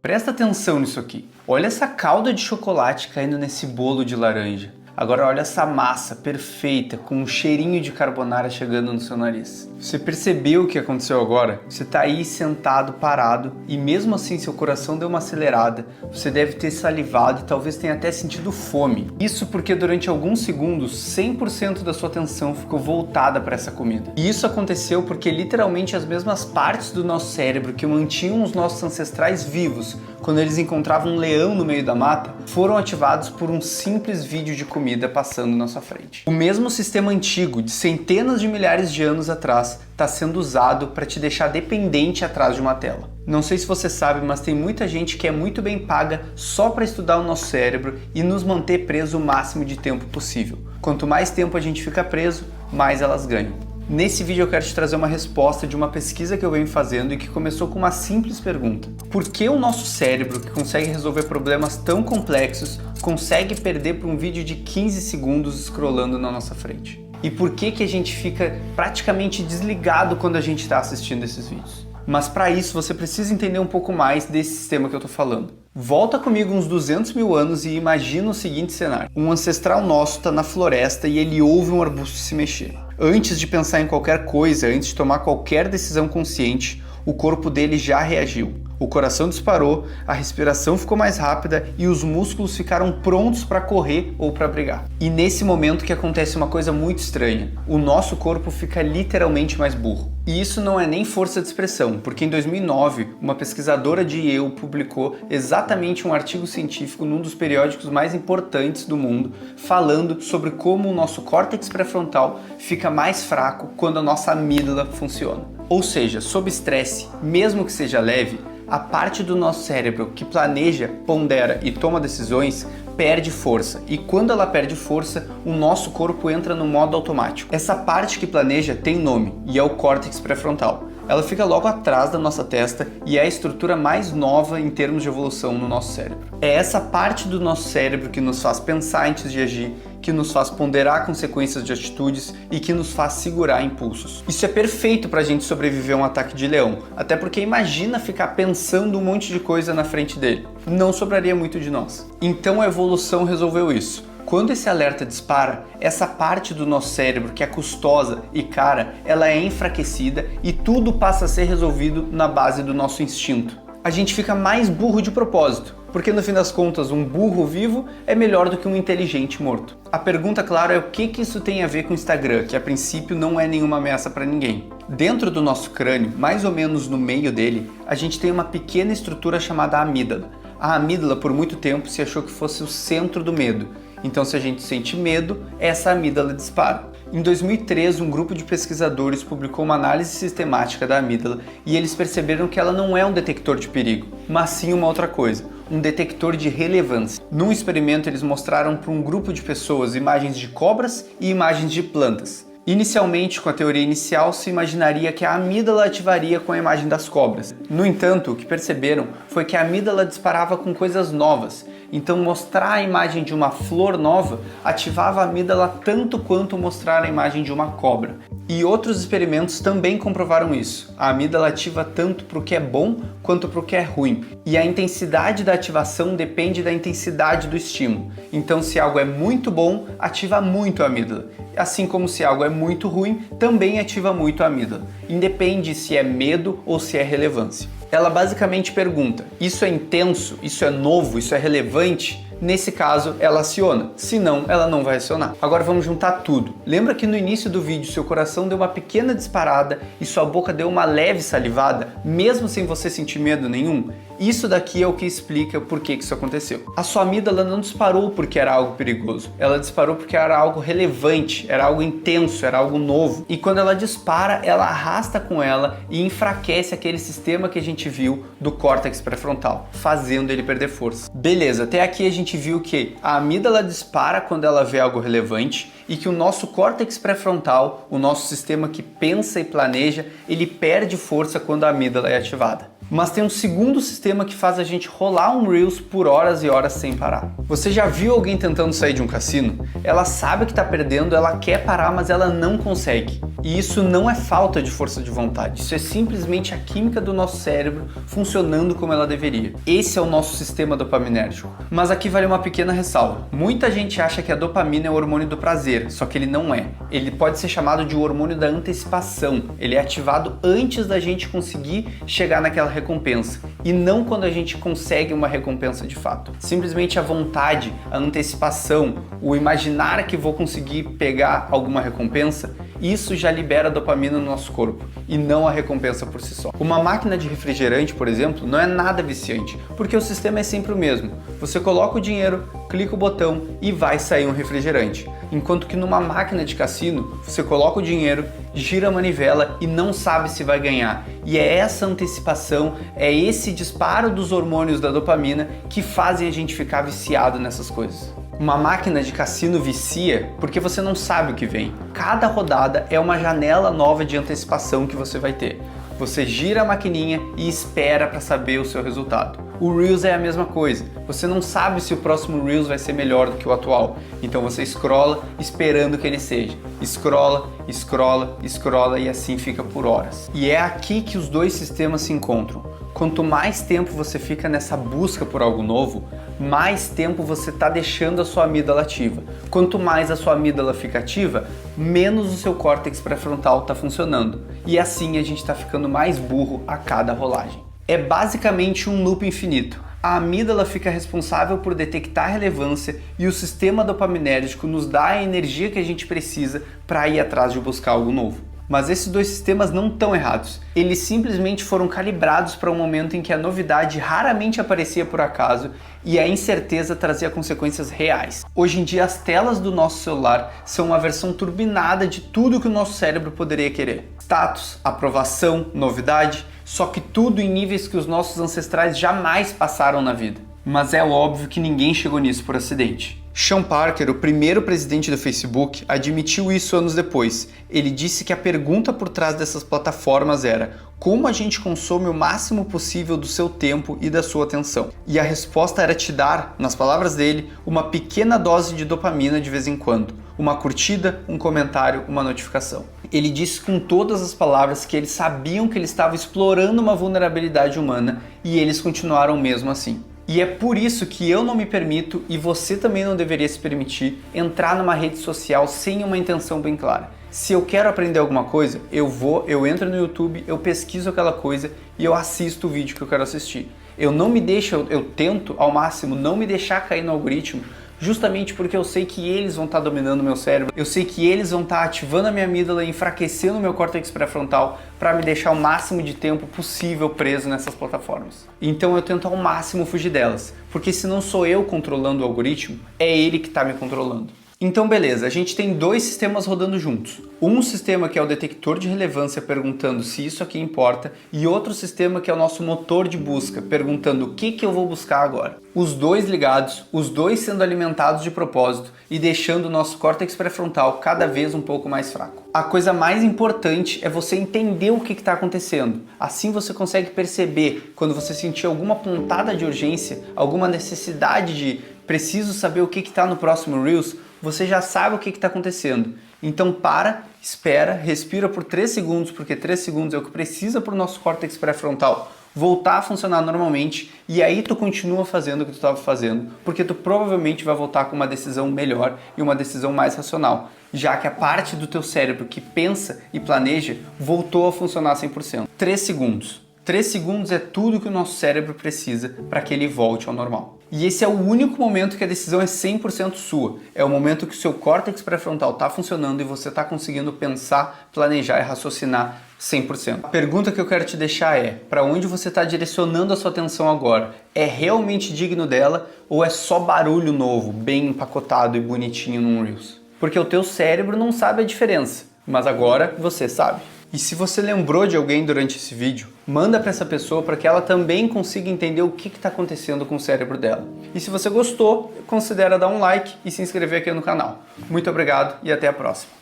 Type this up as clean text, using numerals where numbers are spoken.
Presta atenção nisso aqui. Olha essa calda de chocolate caindo nesse bolo de laranja. Agora olha essa massa perfeita com um cheirinho de carbonara chegando no seu nariz. Você percebeu o que aconteceu agora? Você está aí sentado, parado, e mesmo assim seu coração deu uma acelerada. Você deve ter salivado e talvez tenha até sentido fome. Isso porque durante alguns segundos, 100% da sua atenção ficou voltada para essa comida. E isso aconteceu porque literalmente as mesmas partes do nosso cérebro que mantinham os nossos ancestrais vivos quando eles encontravam um leão no meio da mata, foram ativados por um simples vídeo de comida passando na sua frente. O mesmo sistema antigo, de centenas de milhares de anos atrás, está sendo usado para te deixar dependente atrás de uma tela. Não sei se você sabe, mas tem muita gente que é muito bem paga só para estudar o nosso cérebro e nos manter preso o máximo de tempo possível. Quanto mais tempo a gente fica preso, mais elas ganham. Nesse vídeo eu quero te trazer uma resposta de uma pesquisa que eu venho fazendo e que começou com uma simples pergunta. Por que o nosso cérebro, que consegue resolver problemas tão complexos, consegue perder por um vídeo de 15 segundos scrollando na nossa frente? E por que a gente fica praticamente desligado quando a gente está assistindo esses vídeos? Mas para isso você precisa entender um pouco mais desse sistema que eu estou falando. Volta comigo uns 200 mil anos e imagina o seguinte cenário. Um ancestral nosso está na floresta e ele ouve um arbusto se mexer. Antes de pensar em qualquer coisa, antes de tomar qualquer decisão consciente, o corpo dele já reagiu. O coração disparou, a respiração ficou mais rápida e os músculos ficaram prontos para correr ou para brigar. E nesse momento que acontece uma coisa muito estranha. O nosso corpo fica literalmente mais burro. E isso não é nem força de expressão, porque em 2009, uma pesquisadora de Yale publicou exatamente um artigo científico num dos periódicos mais importantes do mundo, falando sobre como o nosso córtex pré-frontal fica mais fraco quando a nossa amígdala funciona. Ou seja, sob estresse, mesmo que seja leve, a parte do nosso cérebro que planeja, pondera e toma decisões perde força, e quando ela perde força, o nosso corpo entra no modo automático. Essa parte que planeja tem nome, e é o córtex pré-frontal. Ela fica logo atrás da nossa testa e é a estrutura mais nova em termos de evolução no nosso cérebro. É essa parte do nosso cérebro que nos faz pensar antes de agir, que nos faz ponderar consequências de atitudes e que nos faz segurar impulsos. Isso é perfeito para a gente sobreviver a um ataque de leão, até porque imagina ficar pensando um monte de coisa na frente dele. Não sobraria muito de nós. Então a evolução resolveu isso. Quando esse alerta dispara, essa parte do nosso cérebro que é custosa e cara, ela é enfraquecida e tudo passa a ser resolvido na base do nosso instinto. A gente fica mais burro de propósito, porque no fim das contas um burro vivo é melhor do que um inteligente morto. A pergunta, claro, é o que isso tem a ver com o Instagram, que a princípio não é nenhuma ameaça para ninguém. Dentro do nosso crânio, mais ou menos no meio dele, a gente tem uma pequena estrutura chamada amígdala. A amígdala por muito tempo se achou que fosse o centro do medo. Então, se a gente sente medo, essa amígdala dispara. Em 2003, um grupo de pesquisadores publicou uma análise sistemática da amígdala e eles perceberam que ela não é um detector de perigo, mas sim uma outra coisa, um detector de relevância. Num experimento, eles mostraram para um grupo de pessoas imagens de cobras e imagens de plantas. Inicialmente, com a teoria inicial, se imaginaria que a amígdala ativaria com a imagem das cobras. No entanto, o que perceberam foi que a amígdala disparava com coisas novas. Então, mostrar a imagem de uma flor nova ativava a amígdala tanto quanto mostrar a imagem de uma cobra. E outros experimentos também comprovaram isso. A amígdala ativa tanto para o que é bom quanto para o que é ruim. E a intensidade da ativação depende da intensidade do estímulo. Então, se algo é muito bom, ativa muito a amígdala. Assim como se algo é muito ruim, também ativa muito a amígdala. Independe se é medo ou se é relevância. Ela basicamente pergunta: isso é intenso? Isso é novo? Isso é relevante? Nesse caso, ela aciona, senão ela não vai acionar. Agora vamos juntar tudo. Lembra que no início do vídeo seu coração deu uma pequena disparada e sua boca deu uma leve salivada, mesmo sem você sentir medo nenhum? Isso daqui é o que explica por que isso aconteceu. A sua amígdala não disparou porque era algo perigoso, ela disparou porque era algo relevante, era algo intenso, era algo novo. E quando ela dispara, ela arrasta com ela e enfraquece aquele sistema que a gente viu do córtex pré-frontal, fazendo ele perder força. Beleza, até aqui a gente viu que a amígdala dispara quando ela vê algo relevante e que o nosso córtex pré-frontal, o nosso sistema que pensa e planeja, ele perde força quando a amígdala é ativada. Mas tem um segundo sistema que faz a gente rolar um Reels por horas e horas sem parar. Você já viu alguém tentando sair de um cassino? Ela sabe que está perdendo, ela quer parar, mas ela não consegue. E isso não é falta de força de vontade, isso é simplesmente a química do nosso cérebro funcionando como ela deveria. Esse é o nosso sistema dopaminérgico. Mas aqui vale uma pequena ressalva. Muita gente acha que a dopamina é o hormônio do prazer, só que ele não é. Ele pode ser chamado de hormônio da antecipação. Ele é ativado antes da gente conseguir chegar naquela recompensa e não quando a gente consegue uma recompensa de fato. Simplesmente a vontade, a antecipação, o imaginar que vou conseguir pegar alguma recompensa, isso já libera dopamina no nosso corpo e não a recompensa por si só. Uma máquina de refrigerante, por exemplo, não é nada viciante, porque o sistema é sempre o mesmo. Você coloca o dinheiro, clica o botão e vai sair um refrigerante. Enquanto que numa máquina de cassino, você coloca o dinheiro, gira a manivela e não sabe se vai ganhar. E é essa antecipação, é esse disparo dos hormônios da dopamina que fazem a gente ficar viciado nessas coisas. Uma máquina de cassino vicia porque você não sabe o que vem. Cada rodada é uma janela nova de antecipação que você vai ter. Você gira a maquininha e espera para saber o seu resultado. O Reels é a mesma coisa. Você não sabe se o próximo Reels vai ser melhor do que o atual. Então você scrolla esperando que ele seja. Scrolla, scrolla, scrolla e assim fica por horas. E é aqui que os dois sistemas se encontram. Quanto mais tempo você fica nessa busca por algo novo, mais tempo você está deixando a sua amígdala ativa. Quanto mais a sua amígdala fica ativa, menos o seu córtex pré-frontal está funcionando. E assim a gente está ficando mais burro a cada rolagem. É basicamente um loop infinito. A amígdala fica responsável por detectar a relevância e o sistema dopaminérgico nos dá a energia que a gente precisa para ir atrás de buscar algo novo. Mas esses dois sistemas não estão errados. Eles simplesmente foram calibrados para um momento em que a novidade raramente aparecia por acaso e a incerteza trazia consequências reais. Hoje em dia, as telas do nosso celular são uma versão turbinada de tudo que o nosso cérebro poderia querer. Status, aprovação, novidade, só que tudo em níveis que os nossos ancestrais jamais passaram na vida. Mas é óbvio que ninguém chegou nisso por acidente. Sean Parker, o primeiro presidente do Facebook, admitiu isso anos depois. Ele disse que a pergunta por trás dessas plataformas era: como a gente consome o máximo possível do seu tempo e da sua atenção? E a resposta era te dar, nas palavras dele, uma pequena dose de dopamina de vez em quando. Uma curtida, um comentário, uma notificação. Ele disse com todas as palavras que eles sabiam que ele estava explorando uma vulnerabilidade humana e eles continuaram mesmo assim. E é por isso que eu não me permito, e você também não deveria se permitir, entrar numa rede social sem uma intenção bem clara. Se eu quero aprender alguma coisa, eu entro no YouTube, eu pesquiso aquela coisa e eu assisto o vídeo que eu quero assistir. Eu tento ao máximo não me deixar cair no algoritmo, justamente porque eu sei que eles vão estar dominando o meu cérebro, eu sei que eles vão estar ativando a minha amígdala e enfraquecendo o meu córtex pré-frontal para me deixar o máximo de tempo possível preso nessas plataformas. Então eu tento ao máximo fugir delas, porque se não sou eu controlando o algoritmo, é ele que está me controlando. Então beleza, a gente tem dois sistemas rodando juntos. Um sistema que é o detector de relevância perguntando se isso aqui importa e outro sistema que é o nosso motor de busca perguntando o que eu vou buscar agora. Os dois ligados, os dois sendo alimentados de propósito e deixando o nosso córtex pré-frontal cada vez um pouco mais fraco. A coisa mais importante é você entender o que está acontecendo. Assim você consegue perceber quando você sentir alguma pontada de urgência, alguma necessidade de preciso saber o que está no próximo Reels, você já sabe o que está acontecendo. Então para, espera, respira por 3 segundos, porque 3 segundos é o que precisa para o nosso córtex pré-frontal voltar a funcionar normalmente, e aí tu continua fazendo o que tu estava fazendo, porque tu provavelmente vai voltar com uma decisão melhor e uma decisão mais racional, já que a parte do teu cérebro que pensa e planeja voltou a funcionar 100%. 3 segundos. 3 segundos é tudo que o nosso cérebro precisa para que ele volte ao normal. E esse é o único momento que a decisão é 100% sua. É o momento que o seu córtex pré-frontal está funcionando e você está conseguindo pensar, planejar e raciocinar 100%. A pergunta que eu quero te deixar é: para onde você está direcionando a sua atenção agora? É realmente digno dela ou é só barulho novo, bem empacotado e bonitinho num Reels? Porque o teu cérebro não sabe a diferença, mas agora você sabe. E se você lembrou de alguém durante esse vídeo, manda para essa pessoa para que ela também consiga entender o que está acontecendo com o cérebro dela. E se você gostou, considera dar um like e se inscrever aqui no canal. Muito obrigado e até a próxima.